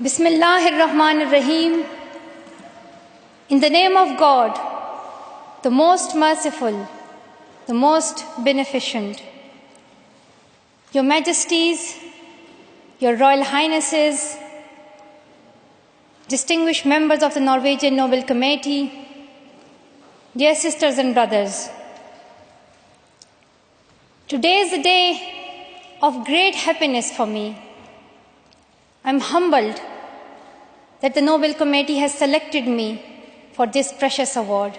Bismillahir Rahmanir Rahim. In the name of God, the most merciful, the most beneficent. Your Majesties, Your Royal Highnesses, distinguished members of the Norwegian Nobel Committee, dear sisters and brothers, today is a day of great happiness for me. I'm humbled that the Nobel Committee has selected me for this precious award.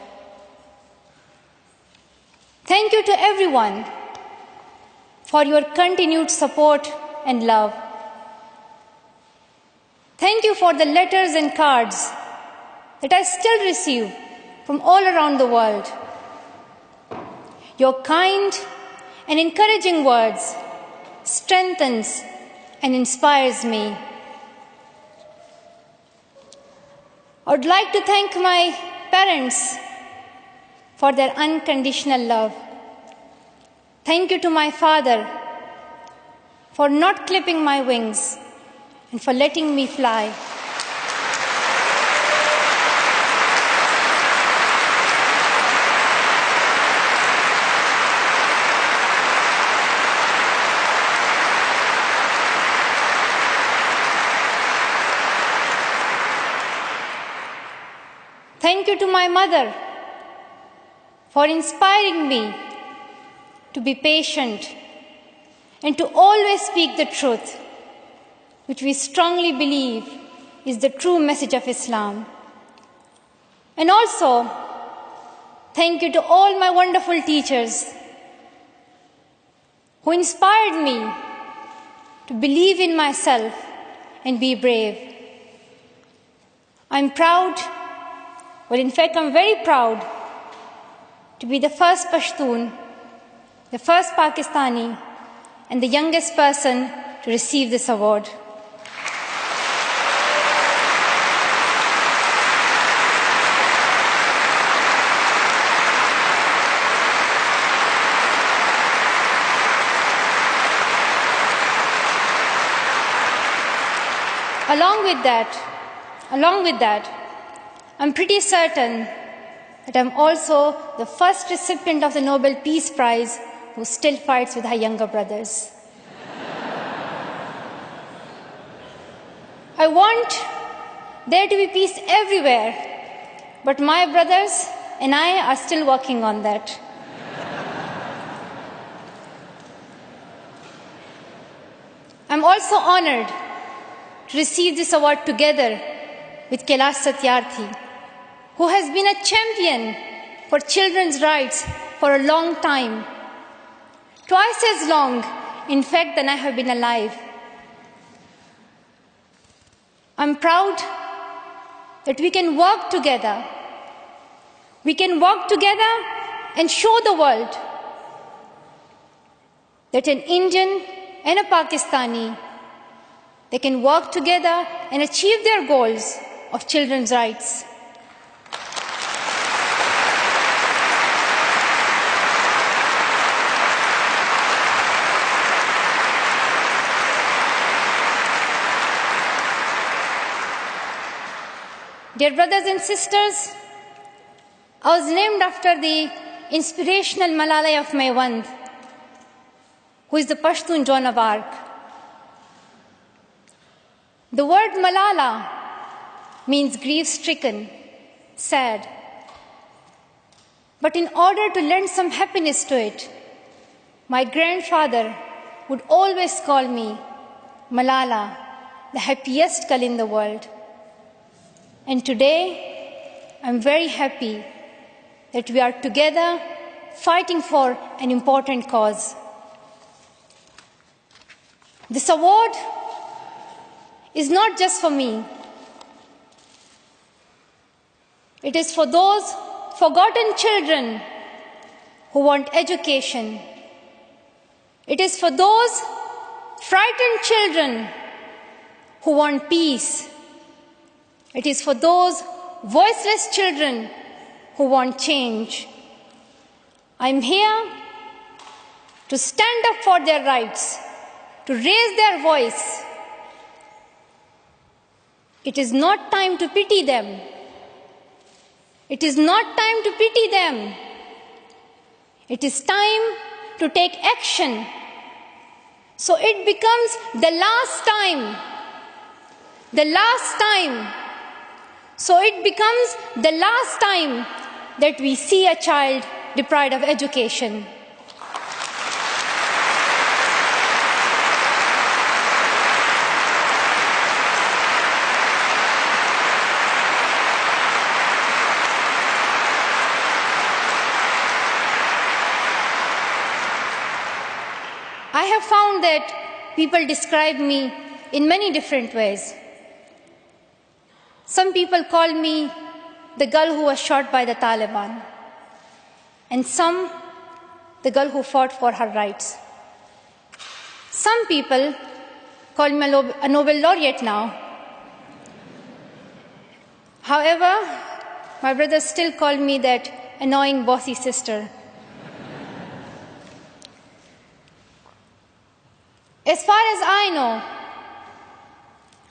Thank you to everyone for your continued support and love. Thank you for the letters and cards that I still receive from all around the world. Your kind and encouraging words strengthens and inspires me. I would like to thank my parents for their unconditional love. Thank you to my father for not clipping my wings and for letting me fly. Thank you to my mother for inspiring me to be patient and to always speak the truth, which we strongly believe is the true message of Islam. And also, thank you to all my wonderful teachers who inspired me to believe in myself and be brave. I'm proud. Well, in fact, I'm very proud to be the first Pashtun, the first Pakistani, and the youngest person to receive this award. Along with that, I'm pretty certain that I'm also the first recipient of the Nobel Peace Prize who still fights with her younger brothers. I want there to be peace everywhere, but my brothers and I are still working on that. I'm also honored to receive this award together with Kailash Satyarthi, who has been a champion for children's rights for a long time, twice as long, in fact, than I have been alive. I'm proud that we can work together. We can work together and show the world that an Indian and a Pakistani, they can work together and achieve their goals of children's rights. Dear brothers and sisters, I was named after the inspirational Malala of Maiwand, who is the Pashtun Joan of Arc. The word Malala means grief-stricken, sad. But in order to lend some happiness to it, my grandfather would always call me Malala, the happiest girl in the world. And today, I'm very happy that we are together fighting for an important cause. This award is not just for me. It is for those forgotten children who want education. It is for those frightened children who want peace. It is for those voiceless children who want change. I'm here to stand up for their rights, to raise their voice, It is not time to pity them. It is not time to pity them. It is time to take action. So it becomes the last time. The last time. So it becomes the last time that we see a child deprived of education. I have found that people describe me in many different ways. Some people call me the girl who was shot by the Taliban, and some the girl who fought for her rights. Some people call me a Nobel laureate now. However, my brothers still call me that annoying bossy sister. As far as I know,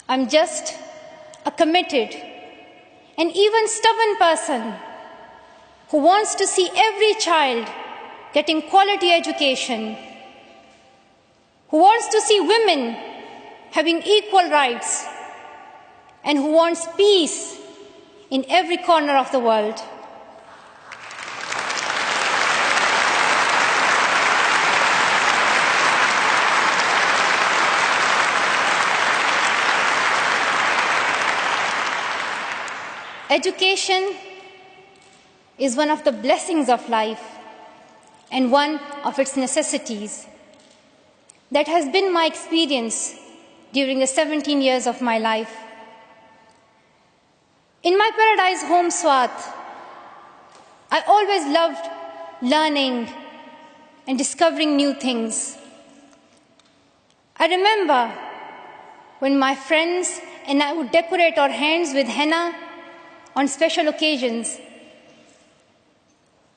I'm just a committed and even stubborn person who wants to see every child getting quality education, who wants to see women having equal rights, and who wants peace in every corner of the world. Education is one of the blessings of life and one of its necessities. That has been my experience during the 17 years of my life. In my paradise home, Swat, I always loved learning and discovering new things. I remember when my friends and I would decorate our hands with henna on special occasions.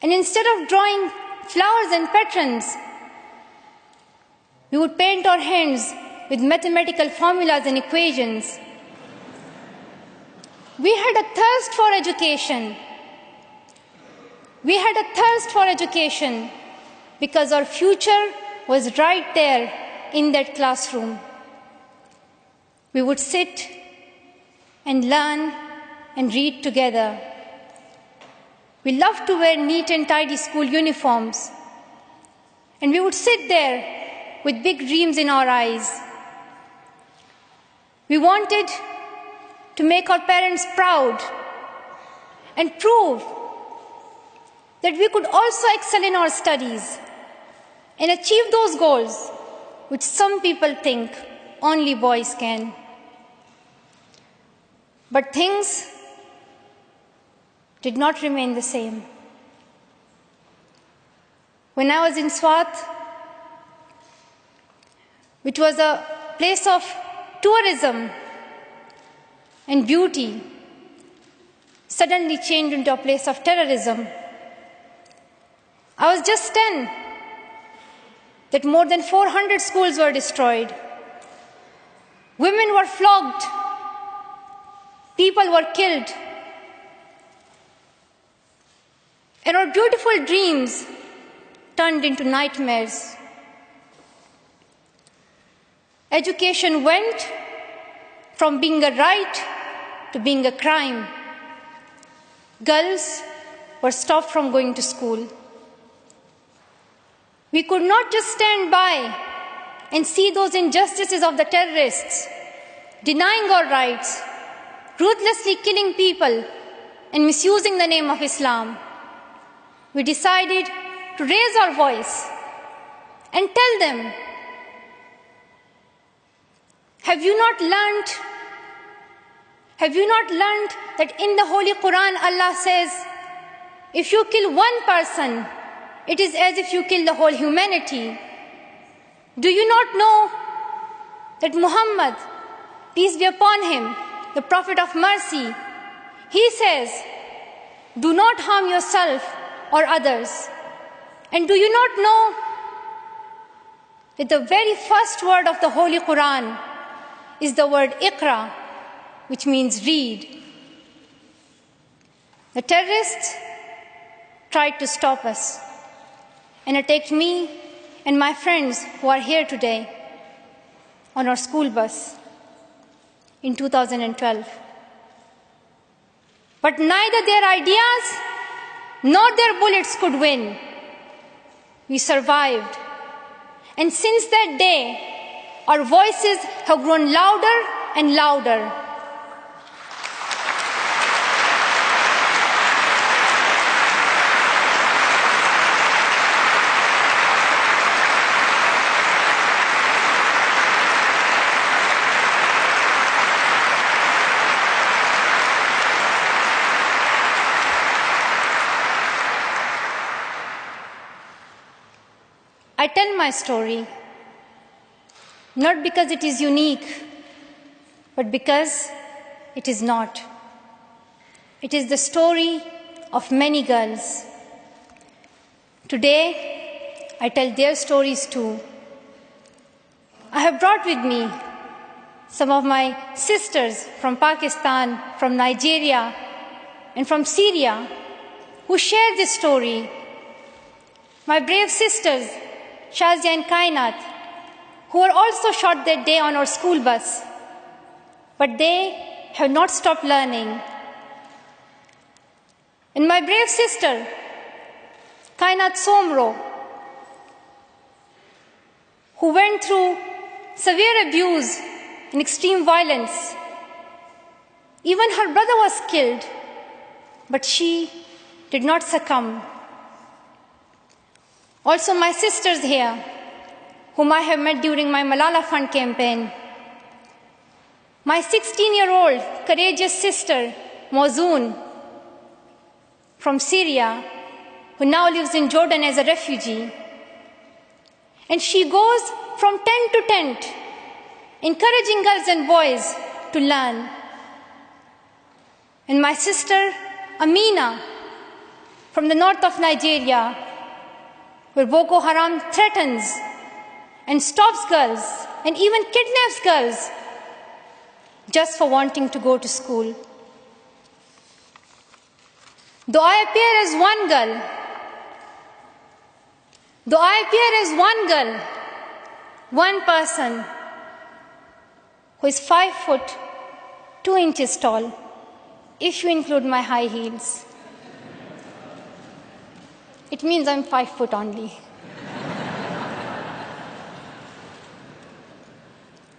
And instead of drawing flowers and patrons, we would paint our hands with mathematical formulas and equations. We had a thirst for education. We had a thirst for education because our future was right there in that classroom. We would sit and learn and read together. We loved to wear neat and tidy school uniforms. And we would sit there with big dreams in our eyes. We wanted to make our parents proud and prove that we could also excel in our studies and achieve those goals which some people think only boys can. But things did not remain the same. When I was in Swat, which was a place of tourism and beauty, suddenly changed into a place of terrorism. I was just 10 that more than 400 schools were destroyed. Women were flogged. People were killed. And our beautiful dreams turned into nightmares. Education went from being a right to being a crime. Girls were stopped from going to school. We could not just stand by and see those injustices of the terrorists, denying our rights, ruthlessly killing people, and misusing the name of Islam. We decided to raise our voice and tell them, have you not learned that in the Holy Quran Allah says, if you kill one person, it is as if you kill the whole humanity? Do you not know that Muhammad, peace be upon him, the Prophet of mercy, he says, do not harm yourself or others. And do you not know that the very first word of the Holy Quran is the word Iqra, which means read. The terrorists tried to stop us and attacked me and my friends who are here today on our school bus in 2012. But neither their ideas nor their bullets could win. We survived. And since that day, our voices have grown louder and louder. I tell my story not because it is unique, but because it is not. It is the story of many girls. Today, I tell their stories too. I have brought with me some of my sisters from Pakistan, from Nigeria, and from Syria who share this story. My brave sisters, Shazia and Kainat, who were also shot that day on our school bus. But they have not stopped learning. And my brave sister, Kainat Somro, who went through severe abuse and extreme violence. Even her brother was killed, but she did not succumb. Also, my sisters here, whom I have met during my Malala Fund campaign. My 16-year-old courageous sister, Mozoon, from Syria, who now lives in Jordan as a refugee. And she goes from tent to tent, encouraging girls and boys to learn. And my sister, Amina, from the north of Nigeria, where Boko Haram threatens and stops girls and even kidnaps girls just for wanting to go to school. Though I appear as one girl, one person who is 5 foot 2 inches tall, if you include my high heels, it means I'm 5 foot only.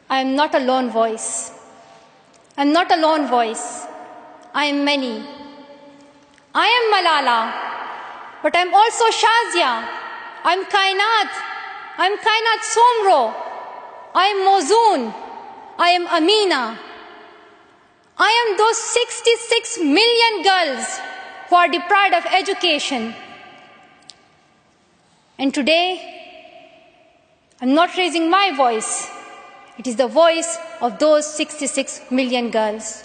I am not a lone voice. I'm not a lone voice. I am many. I am Malala, but I'm also Shazia. I'm Kainat. I'm Kainat Somro. I am Mozoon. I am Amina. I am those 66 million girls who are deprived of education. And today, I'm not raising my voice. It is the voice of those 66 million girls.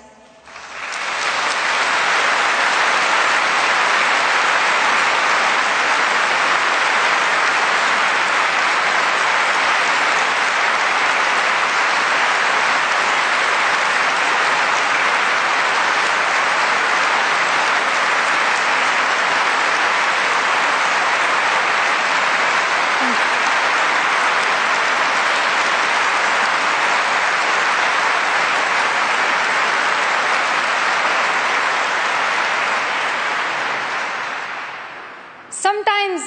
Sometimes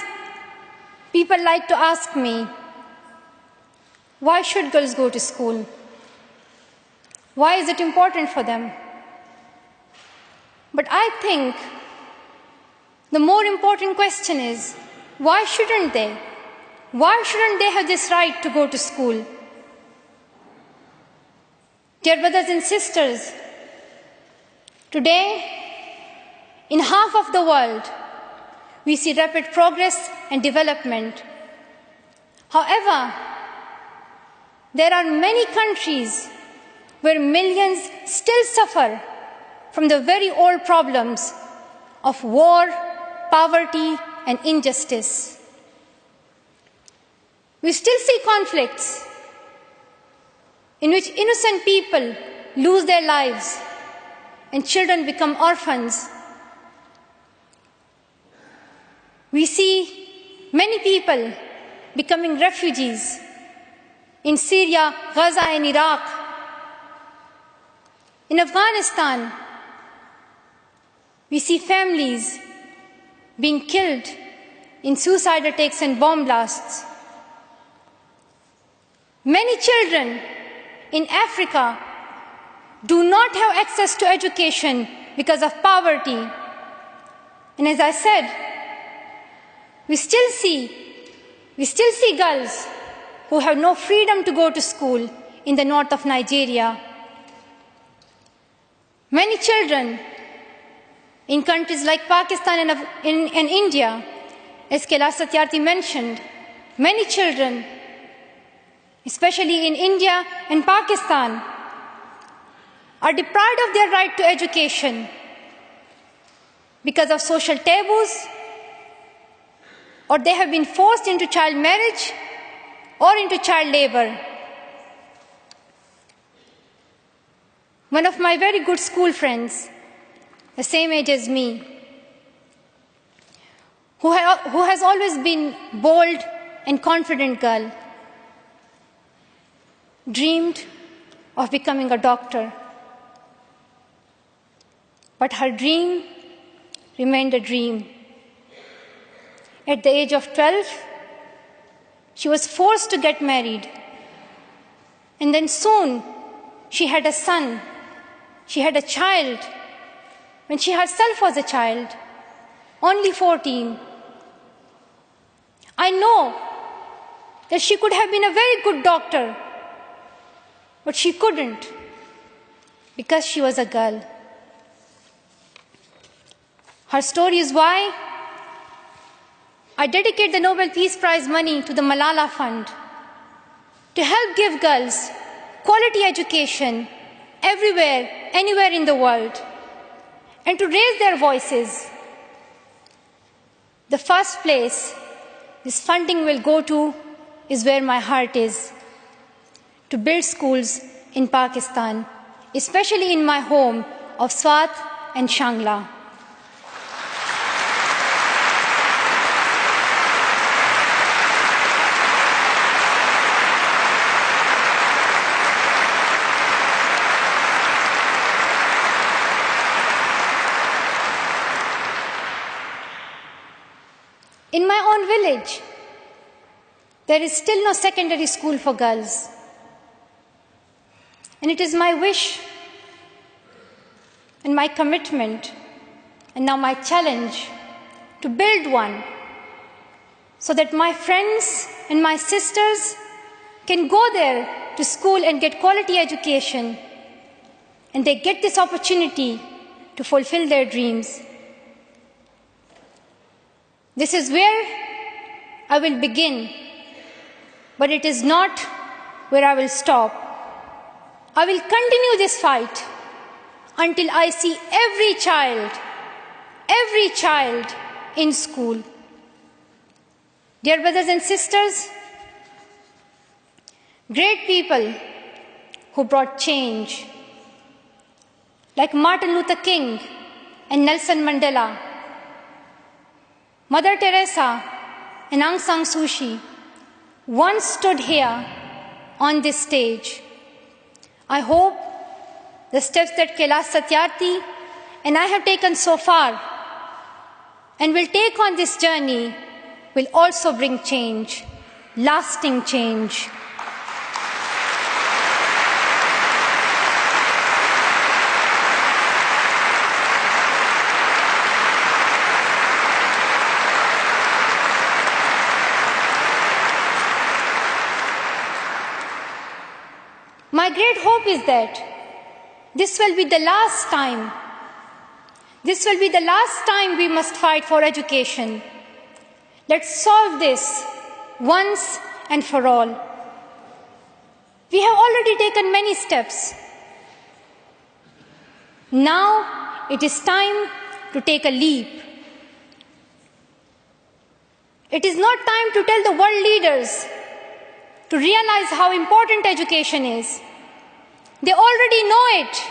people like to ask me, why should girls go to school? Why is it important for them? But I think the more important question is, why shouldn't they? Why shouldn't they have this right to go to school? Dear brothers and sisters, today, in half of the world, we see rapid progress and development. However, there are many countries where millions still suffer from the very old problems of war, poverty, and injustice. We still see conflicts in which innocent people lose their lives and children become orphans. We see many people becoming refugees in Syria, Gaza, and Iraq. In Afghanistan, we see families being killed in suicide attacks and bomb blasts. Many children in Africa do not have access to education because of poverty. And as I said, we still see girls who have no freedom to go to school in the north of Nigeria. Many children in countries like Pakistan and India, as Kailash Satyarthi mentioned, many children, especially in India and Pakistan, are deprived of their right to education because of social taboos, or they have been forced into child marriage or into child labor. One of my very good school friends, the same age as me, who has always been bold and confident girl, dreamed of becoming a doctor. But her dream remained a dream. At the age of 12, she was forced to get married. And then soon, she had a son. She had a child when she herself was a child, only 14. I know that she could have been a very good doctor, but she couldn't because she was a girl. Her story is why I dedicate the Nobel Peace Prize money to the Malala Fund to help give girls quality education everywhere, anywhere in the world, and to raise their voices. The first place this funding will go to is where my heart is, to build schools in Pakistan, especially in my home of Swat and Shangla. In my own village, there is still no secondary school for girls. And it is my wish and my commitment, and now my challenge, to build one so that my friends and my sisters can go there to school and get quality education, and they get this opportunity to fulfill their dreams. This is where I will begin, but it is not where I will stop. I will continue this fight until I see every child in school. Dear brothers and sisters, great people who brought change, like Martin Luther King and Nelson Mandela, Mother Teresa and Aung San Suu Kyi, once stood here on this stage. I hope the steps that Kailash Satyarthi and I have taken so far and will take on this journey will also bring change, lasting change. My great hope is that this will be the last time. This will be the last time we must fight for education. Let's solve this once and for all. We have already taken many steps. Now it is time to take a leap. It is not time to tell the world leaders to realize how important education is. They already know it.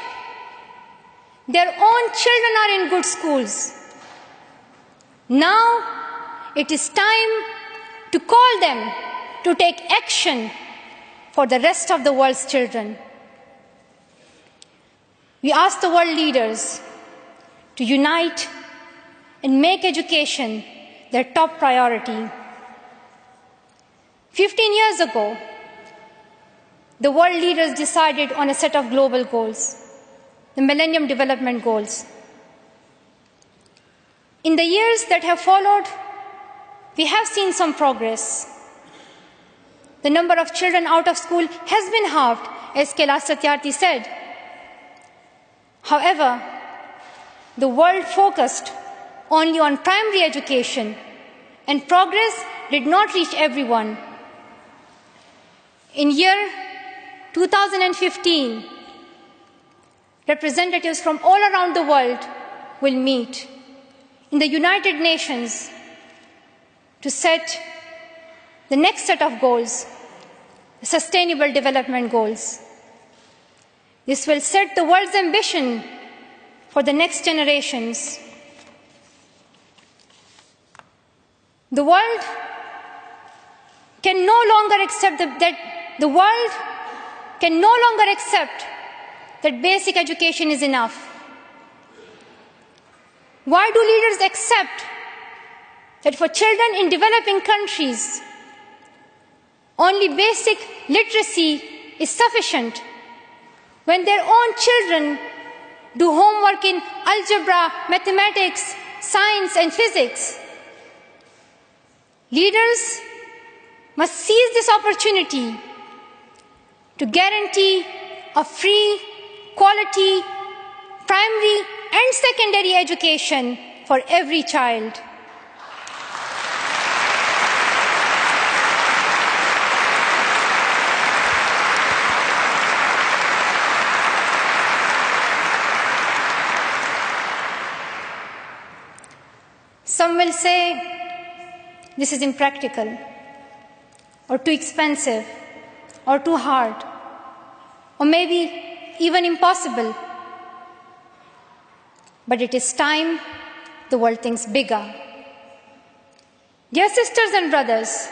Their own children are in good schools. Now it is time to call them to take action for the rest of the world's children. We ask the world leaders to unite and make education their top priority. 15 years ago, the world leaders decided on a set of global goals, the Millennium Development Goals. In the years that have followed, we have seen some progress. The number of children out of school has been halved, as Kailash Satyarthi said. However, the world focused only on primary education, and progress did not reach everyone. In year 2015, representatives from all around the world will meet in the United Nations to set the next set of goals, the Sustainable Development Goals. This will set the world's ambition for the next generations. The world can no longer accept that basic education is enough. Why do leaders accept that for children in developing countries, only basic literacy is sufficient when their own children do homework in algebra, mathematics, science, and physics? Leaders must seize this opportunity to guarantee a free, quality, primary and secondary education for every child. Some will say this is impractical, or too expensive, or too hard, or maybe even impossible. But it is time the world thinks bigger. Dear sisters and brothers,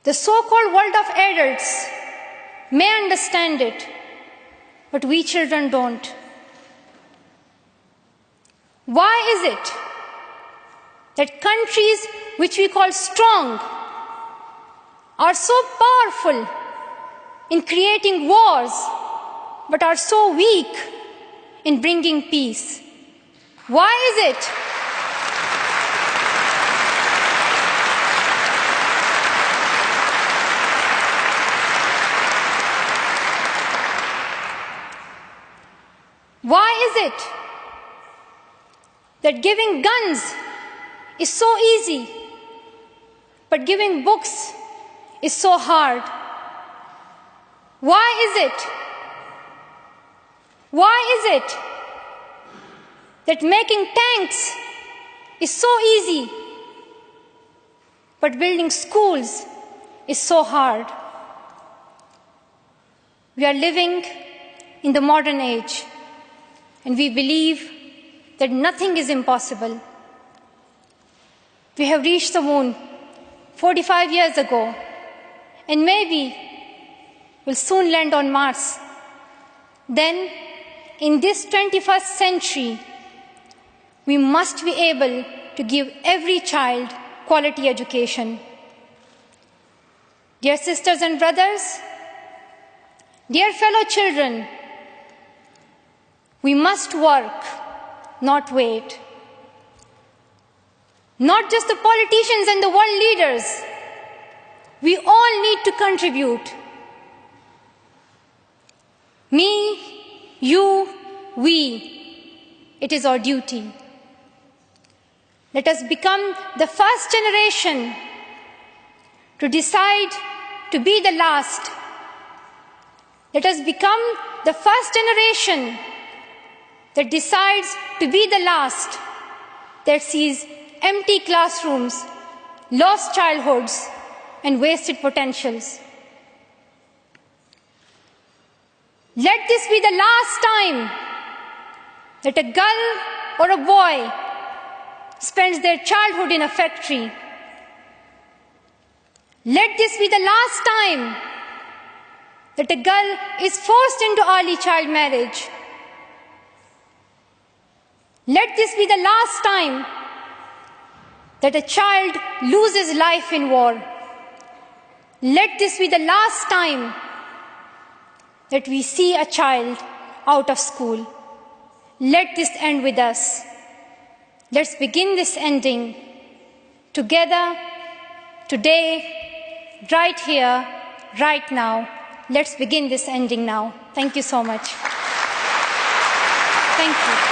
the so-called world of adults may understand it, but we children don't. Why is it that countries which we call strong are so powerful in creating wars, but are so weak in bringing peace? Why is it that giving guns is so easy, but giving books is so hard? Why is it that making tanks is so easy, but building schools is so hard? We are living in the modern age, and we believe that nothing is impossible. We have reached the moon 45 years ago, and maybe we'll soon land on Mars. Then, in this 21st century, we must be able to give every child quality education. Dear sisters and brothers, dear fellow children, we must work, not wait. Not just the politicians and the world leaders. We all need to contribute. Me, you, we. It is our duty. Let us become the first generation to decide to be the last. Let us become the first generation that decides to be the last, that sees empty classrooms, lost childhoods, and wasted potentials. Let this be the last time that a girl or a boy spends their childhood in a factory. Let this be the last time that a girl is forced into early child marriage. Let this be the last time that a child loses life in war. Let this be the last time that we see a child out of school. Let this end with us. Let's begin this ending together, today, right here, right now. Let's begin this ending now. Thank you so much. Thank you.